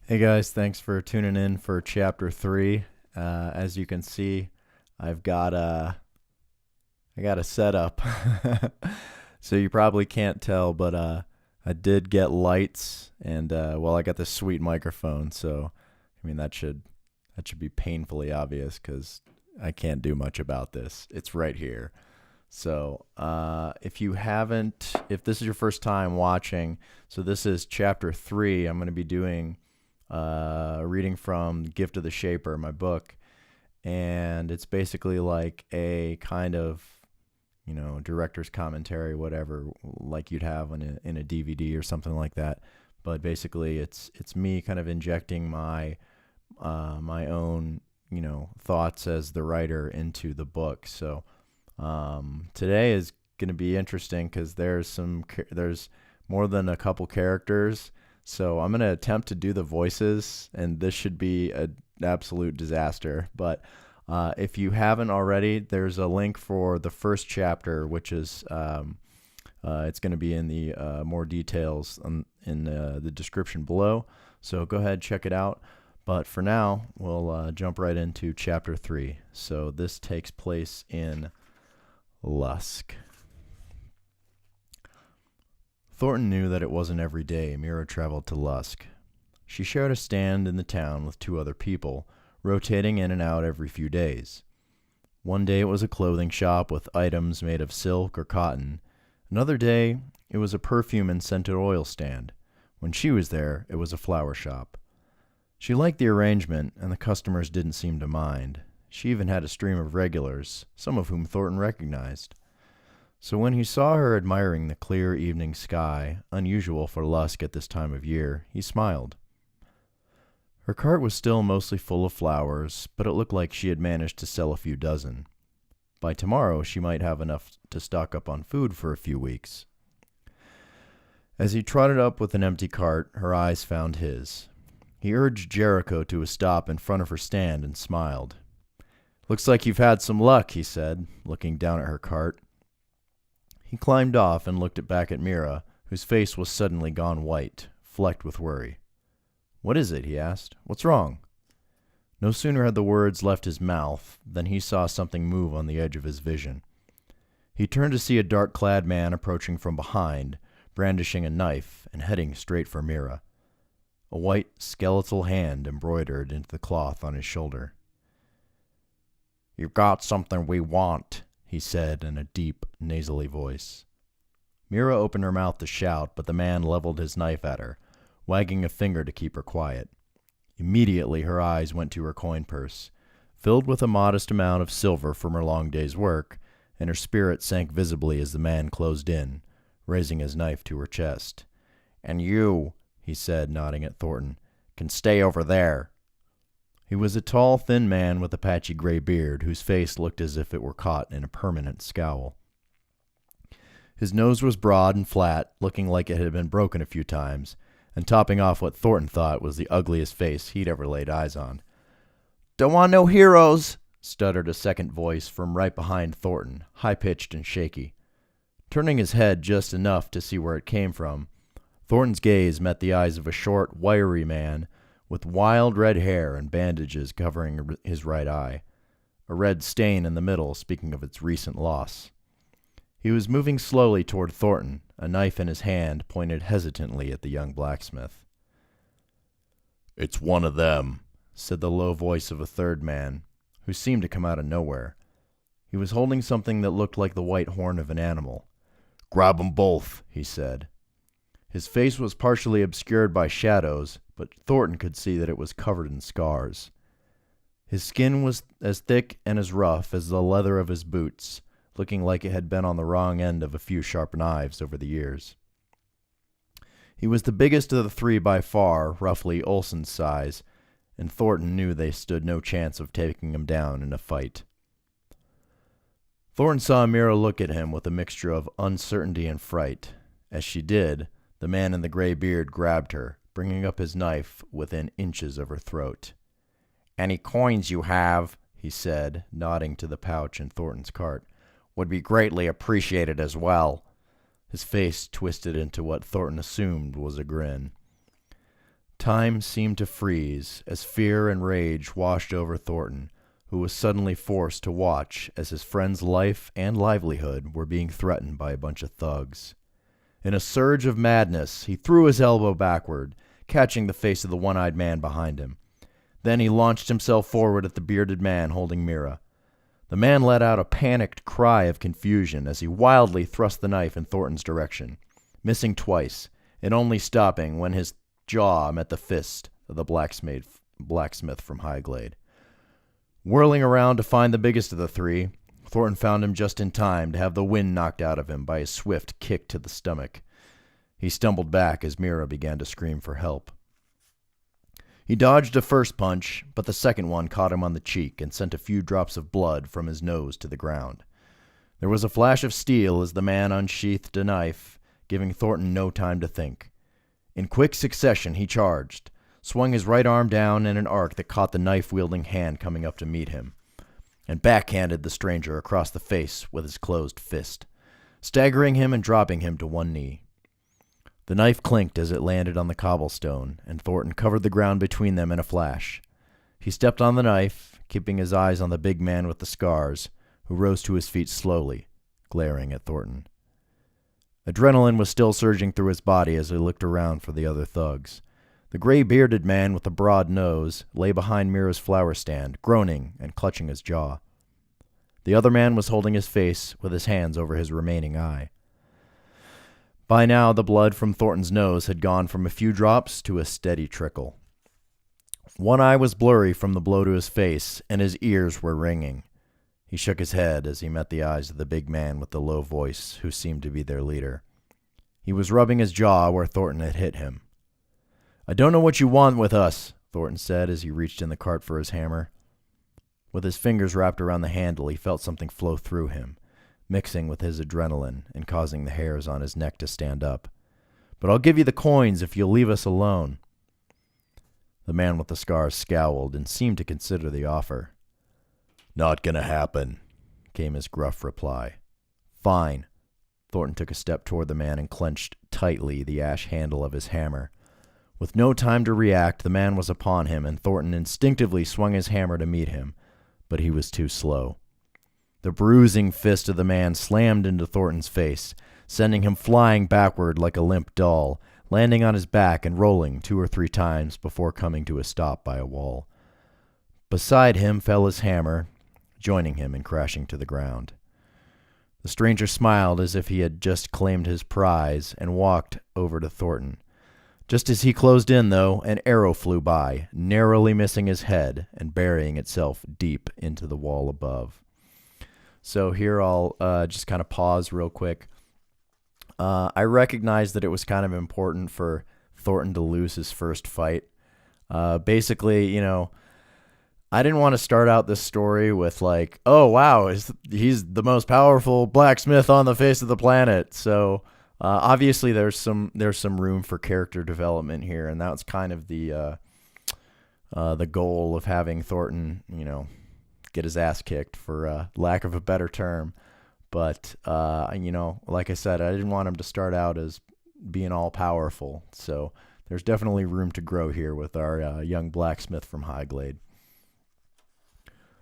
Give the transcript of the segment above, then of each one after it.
Hey guys, thanks for tuning in for chapter 3. As you can see, I've got a I got a setup. So you probably can't tell, but I did get lights and I got this sweet microphone, so I mean that should be painfully obvious cuz I can't do much about this. It's right here. So, if this is your first time watching, so this is chapter 3. I'm going to be doing reading from Gift of the Shaper, my book, and it's basically like a kind of director's commentary, whatever, like you'd have in a DVD or something like that. But basically, it's me kind of injecting my own thoughts as the writer into the book. So today is going to be interesting because there's more than a couple characters. So I'm going to attempt to do the voices, and this should be an absolute disaster. But if you haven't already, there's a link for the first chapter, which is it's going to be in the more details in the description below. So go ahead, check it out. But for now, we'll jump right into chapter 3. So this takes place in Lusk. Thornton knew that it wasn't every day Mira traveled to Lusk. She shared a stand in the town with 2 other people, rotating in and out every few days. One day it was a clothing shop with items made of silk or cotton. Another day it was a perfume and scented oil stand. When she was there, it was a flower shop. She liked the arrangement, and the customers didn't seem to mind. She even had a stream of regulars, some of whom Thornton recognized. So when he saw her admiring the clear evening sky, unusual for Lusk at this time of year, he smiled. Her cart was still mostly full of flowers, but it looked like she had managed to sell a few dozen. By tomorrow, she might have enough to stock up on food for a few weeks. As he trotted up with an empty cart, her eyes found his. He urged Jericho to a stop in front of her stand and smiled. "Looks like you've had some luck," he said, looking down at her cart. He climbed off and looked back at Mira, whose face was suddenly gone white, flecked with worry. "What is it?" he asked. "What's wrong?" No sooner had the words left his mouth than he saw something move on the edge of his vision. He turned to see a dark-clad man approaching from behind, brandishing a knife and heading straight for Mira. A white, skeletal hand embroidered into the cloth on his shoulder. "You've got something we want," he said in a deep, nasally voice. Mira opened her mouth to shout, but the man leveled his knife at her, wagging a finger to keep her quiet. Immediately her eyes went to her coin purse, filled with a modest amount of silver from her long day's work, and her spirit sank visibly as the man closed in, raising his knife to her chest. "And you," he said, nodding at Thornton, "can stay over there." He was a tall, thin man with a patchy gray beard, whose face looked as if it were caught in a permanent scowl. His nose was broad and flat, looking like it had been broken a few times, and topping off what Thornton thought was the ugliest face he'd ever laid eyes on. "Don't want no heroes," stuttered a second voice from right behind Thornton, high-pitched and shaky. Turning his head just enough to see where it came from, Thornton's gaze met the eyes of a short, wiry man with wild red hair and bandages covering his right eye, a red stain in the middle speaking of its recent loss. He was moving slowly toward Thornton, a knife in his hand pointed hesitantly at the young blacksmith. "It's one of them," said the low voice of a third man, who seemed to come out of nowhere. He was holding something that looked like the white horn of an animal. "Grab 'em both," he said. His face was partially obscured by shadows, but Thornton could see that it was covered in scars. His skin was as thick and as rough as the leather of his boots, looking like it had been on the wrong end of a few sharp knives over the years. He was the biggest of the 3 by far, roughly Olson's size, and Thornton knew they stood no chance of taking him down in a fight. Thornton saw Mira look at him with a mixture of uncertainty and fright. As she did, the man in the gray beard grabbed her, bringing up his knife within inches of her throat. "Any coins you have," he said, nodding to the pouch in Thornton's cart, "would be greatly appreciated as well." His face twisted into what Thornton assumed was a grin. Time seemed to freeze as fear and rage washed over Thornton, who was suddenly forced to watch as his friend's life and livelihood were being threatened by a bunch of thugs. In a surge of madness, he threw his elbow backward, catching the face of the one-eyed man behind him. Then he launched himself forward at the bearded man holding Mira. The man let out a panicked cry of confusion as he wildly thrust the knife in Thornton's direction, missing twice, and only stopping when his jaw met the fist of the blacksmith from Highglade. Whirling around to find the biggest of the three, Thornton found him just in time to have the wind knocked out of him by a swift kick to the stomach. He stumbled back as Mira began to scream for help. He dodged a first punch, but the second one caught him on the cheek and sent a few drops of blood from his nose to the ground. There was a flash of steel as the man unsheathed a knife, giving Thornton no time to think. In quick succession, he charged, swung his right arm down in an arc that caught the knife-wielding hand coming up to meet him, and backhanded the stranger across the face with his closed fist, staggering him and dropping him to one knee. The knife clinked as it landed on the cobblestone, and Thornton covered the ground between them in a flash. He stepped on the knife, keeping his eyes on the big man with the scars, who rose to his feet slowly, glaring at Thornton. Adrenaline was still surging through his body as he looked around for the other thugs. The gray-bearded man with the broad nose lay behind Mira's flower stand, groaning and clutching his jaw. The other man was holding his face with his hands over his remaining eye. By now, the blood from Thornton's nose had gone from a few drops to a steady trickle. One eye was blurry from the blow to his face, and his ears were ringing. He shook his head as he met the eyes of the big man with the low voice, who seemed to be their leader. He was rubbing his jaw where Thornton had hit him. "I don't know what you want with us," Thornton said as he reached in the cart for his hammer. With his fingers wrapped around the handle, he felt something flow through him, mixing with his adrenaline and causing the hairs on his neck to stand up. "But I'll give you the coins if you'll leave us alone." The man with the scars scowled and seemed to consider the offer. "Not gonna happen," came his gruff reply. "Fine." Thornton took a step toward the man and clenched tightly the ash handle of his hammer. With no time to react, the man was upon him, and Thornton instinctively swung his hammer to meet him, but he was too slow. The bruising fist of the man slammed into Thornton's face, sending him flying backward like a limp doll, landing on his back and rolling 2 or 3 times before coming to a stop by a wall. Beside him fell his hammer, joining him in crashing to the ground. The stranger smiled as if he had just claimed his prize and walked over to Thornton. Just as he closed in, though, an arrow flew by, narrowly missing his head and burying itself deep into the wall above. So here I'll just kind of pause real quick. I recognize that it was kind of important for Thornton to lose his first fight. Basically, I didn't want to start out this story with like, oh, wow, he's the most powerful blacksmith on the face of the planet. So obviously there's some room for character development here, and that's kind of the goal of having Thornton, get his ass kicked, for lack of a better term. But, like I said, I didn't want him to start out as being all powerful. So there's definitely room to grow here with our young blacksmith from Highglade.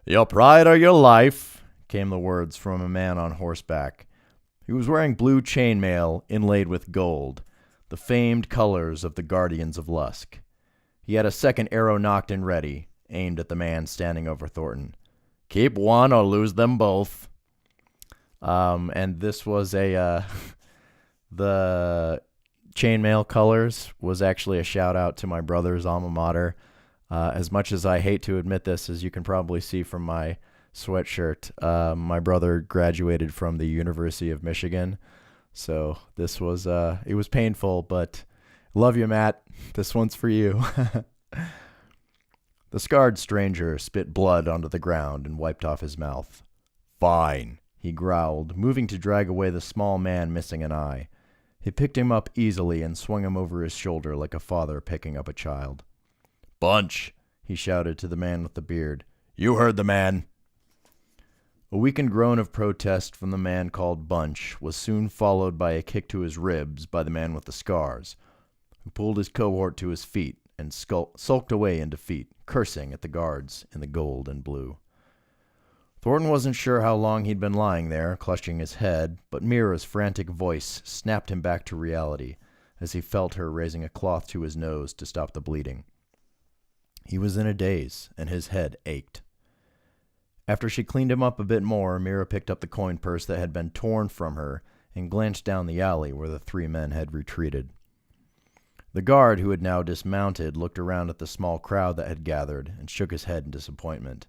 "Your pride or your life," came the words from a man on horseback. He was wearing blue chainmail inlaid with gold, the famed colors of the Guardians of Lusk. He had a second arrow nocked and ready, aimed at the man standing over Thornton. "Keep one or lose them both." And this was the chainmail colors was actually a shout out to my brother's alma mater. As much as I hate to admit this, as you can probably see from my sweatshirt, my brother graduated from the University of Michigan. So this was, it was painful, but love you, Matt. This one's for you. The scarred stranger spit blood onto the ground and wiped off his mouth. "Fine," he growled, moving to drag away the small man missing an eye. He picked him up easily and swung him over his shoulder like a father picking up a child. "Bunch," he shouted to the man with the beard. "You heard the man." A weakened groan of protest from the man called Bunch was soon followed by a kick to his ribs by the man with the scars, who pulled his cohort to his feet and sulked away in defeat, cursing at the guards in the gold and blue. Thornton wasn't sure how long he'd been lying there, clutching his head, but Mira's frantic voice snapped him back to reality as he felt her raising a cloth to his nose to stop the bleeding. He was in a daze, and his head ached. After she cleaned him up a bit more, Mira picked up the coin purse that had been torn from her and glanced down the alley where the three men had retreated. The guard, who had now dismounted, looked around at the small crowd that had gathered and shook his head in disappointment.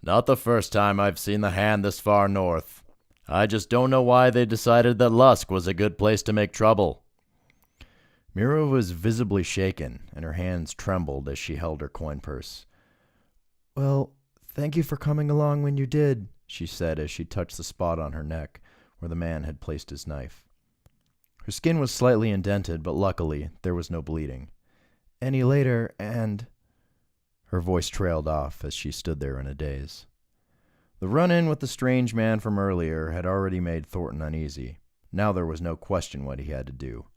"Not the first time I've seen the hand this far north. I just don't know why they decided that Lusk was a good place to make trouble." Mira was visibly shaken, and her hands trembled as she held her coin purse. "Well, thank you for coming along when you did," she said as she touched the spot on her neck where the man had placed his knife. Her skin was slightly indented, but luckily there was no bleeding. "Any later, and—" Her voice trailed off as she stood there in a daze. The run-in with the strange man from earlier had already made Thornton uneasy. Now there was no question what he had to do.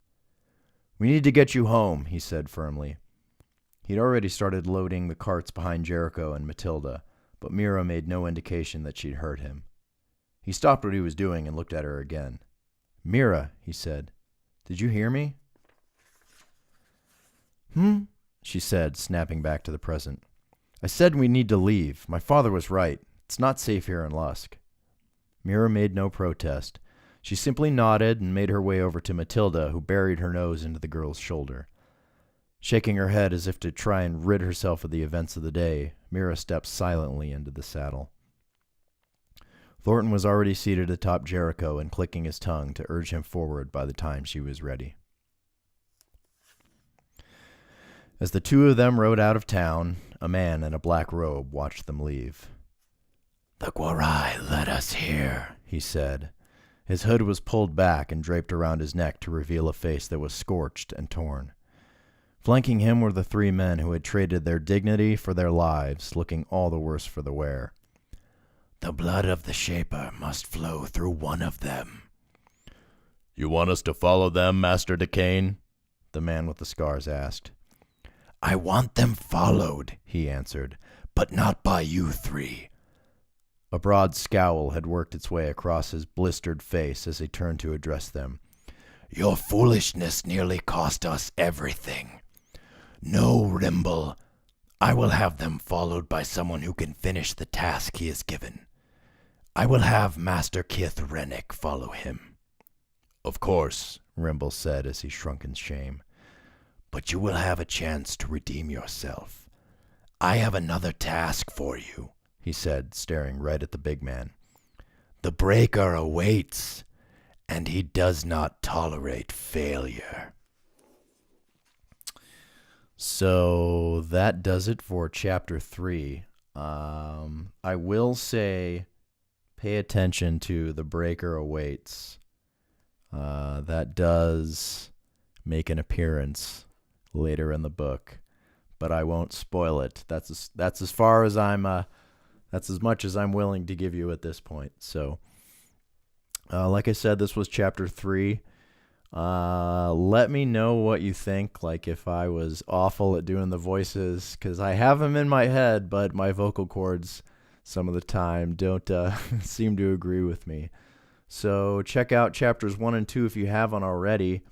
"We need to get you home," he said firmly. He'd already started loading the carts behind Jericho and Matilda, but Mira made no indication that she'd heard him. He stopped what he was doing and looked at her again. "Mira," he said, "did you hear me?" She said, snapping back to the present. "I said we need to leave. My father was right. It's not safe here in Lusk." Mira made no protest. She simply nodded and made her way over to Matilda, who buried her nose into the girl's shoulder. Shaking her head as if to try and rid herself of the events of the day, Mira stepped silently into the saddle. Thornton was already seated atop Jericho and clicking his tongue to urge him forward by the time she was ready. As the two of them rode out of town, a man in a black robe watched them leave. "The Gwarai led us here," he said. His hood was pulled back and draped around his neck to reveal a face that was scorched and torn. Flanking him were the three men who had traded their dignity for their lives, looking all the worse for the wear. "The blood of the Shaper must flow through one of them." "You want us to follow them, Master Decane?" the man with the scars asked. "I want them followed," he answered, "but not by you three." A broad scowl had worked its way across his blistered face as he turned to address them. "Your foolishness nearly cost us everything. No, Rimble. I will have them followed by someone who can finish the task he is given. I will have Master Kith Rennick follow him." "Of course," Rimble said as he shrunk in shame. "But you will have a chance to redeem yourself. I have another task for you," he said, staring right at the big man. "The Breaker awaits, and he does not tolerate failure." So that does it for Chapter 3. I will say, pay attention to The Breaker Awaits. That does make an appearance later in the book, but I won't spoil it. That's as far as that's as much as I'm willing to give you at this point. So, like I said, this was Chapter 3. Let me know what you think, like if I was awful at doing the voices, because I have them in my head, but my vocal cords some of the time don't seem to agree with me. So check out Chapters 1 and 2 if you haven't already.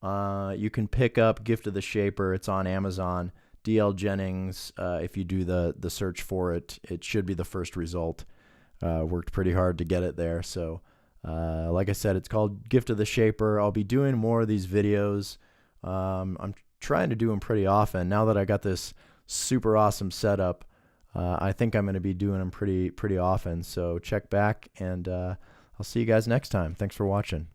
You can pick up Gift of the Shaper. It's on Amazon. D.L. Jennings, if you do the search for it, it should be the first result. Worked pretty hard to get it there, so... like I said, it's called Gift of the Shaper. I'll be doing more of these videos. I'm trying to do them pretty often. Now that I got this super awesome setup, I think I'm going to be doing them pretty often. So check back, and I'll see you guys next time. Thanks for watching.